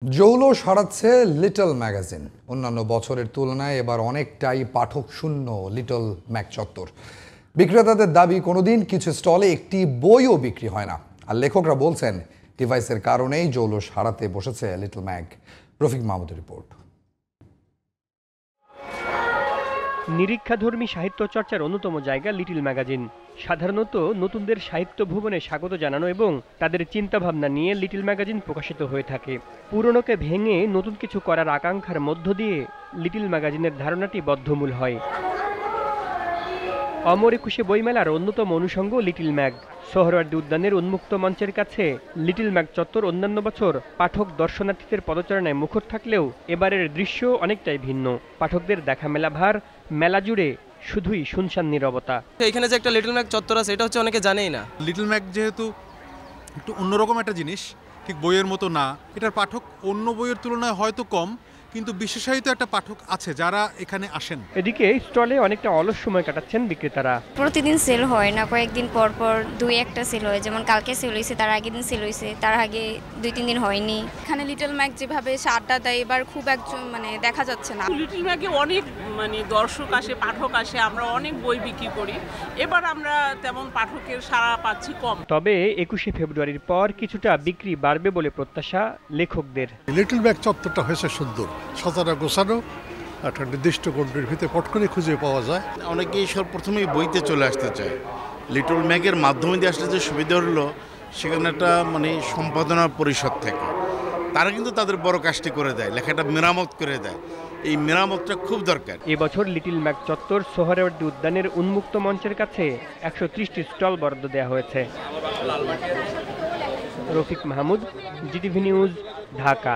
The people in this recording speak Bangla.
জৌল সারাচ্ছে লিটল ম্যাগাজিন। অন্যান্য বছরের তুলনায় এবার অনেকটাই পাঠক শূন্য লিটল ম্যাগ চত্বর। বিক্রেতাদের দাবি, কোনোদিন কিছু স্টলে একটি বইও বিক্রি হয় না। আর লেখকরা বলছেন ডিভাইসের কারণেই জৌল সারাতে বসেছে লিটল ম্যাগ। রফিক মাহমুদের রিপোর্ট। নিরীক্ষাধর্মী সাহিত্য চর্চার অন্যতম জায়গা লিটল ম্যাগাজিন। সাধারণত নতুনদের সাহিত্য ভুবনে স্বাগত জানানো এবং তাদের চিন্তাভাবনা নিয়ে লিটল ম্যাগাজিন প্রকাশিত হয়ে থাকে। পুরনোকে ভেঙে নতুন কিছু করার আকাঙ্ক্ষার মধ্য দিয়ে লিটল ম্যাগাজিনের ধারণাটি বদ্ধমূল হয়। অমর একুশে বইমেলার অন্যতম অনুষঙ্গ লিটল ম্যাগ। সোহরাওয়ার্দী উদ্যানের উন্মুক্ত মঞ্চের কাছে লিটল ম্যাগ চত্বর অন্যান্য বছর পাঠক দর্শনার্থীদের পদচারণায় মুখর থাকলেও এবারের দৃশ্য অনেকটাই ভিন্ন। পাঠকদের দেখা মেলা ভার, মেলা জুড়ে শুধুই শুনশান নীরবতা। এখানে যে একটা লিটল ম্যাগ চত্বর আছে এটা হচ্ছে অনেকে জানেই না। লিটল ম্যাগ যেহেতু একটু অন্যরকম একটা জিনিস, ঠিক বইয়ের মতো না, এটার পাঠক অন্য বইয়ের তুলনায় হয়তো কম, কিন্তু বিশেষায়িত একটা পাঠক আছে যারা এখানে আসেন। এদিকে স্টলে অনেকটা অলস সময় কাটাচ্ছেন বিক্রেতারা। প্রতিদিন সেল হয় না, কয়েকদিন পর পর দুই একটা সেল হয়। যেমন কালকে সেল হয়েছে, তার আগের দিন সেল হয়েছে, তার আগে 2-3 দিন হয়নি। এখানে লিটল ম্যাগ যেভাবে আড্ডা দেয় এবার খুব একজন দেখা যাচ্ছে না। লিটল ম্যাগে অনেক দর্শক আসে, পাঠক আসে, আমরা অনেক বই বিক্রি করি। এবার আমরা তেমন পাঠকের সাড়া পাচ্ছি কম। তবে 21শে ফেব্রুয়ারির পর কিছুটা বিক্রি বাড়বে বলে প্রত্যাশা লেখকদের। লিটল ম্যাগ চত্বরটা হয়েছে সুন্দর, সাজানো গোছানো, একটা নির্দিষ্ট গণ্ডির ভিতরে পটকনে খুঁজে পাওয়া যায়। অনেকেই প্রথমেই বইতে চলে আসতে চায়। লিটল ম্যাগের মাধ্যমে দিয়ে আসলে যে সুবিধা হলো, সেখানে একটা সম্পাদনা পরিষদ থেকে তারা কিন্তু তাদের বড় কাজটি করে দেয়, লেখাটা মেরামত করে দেয়। এই মেরামতটা খুব দরকার। এবছর লিটল ম্যাগ চত্বর সোহরাওয়ার্দী উদ্যানের উন্মুক্ত মঞ্চের কাছে 130টি স্টল বরাদ্দ দেওয়া হয়েছে। Rafiq Mahmud, GTV news, Dhaka.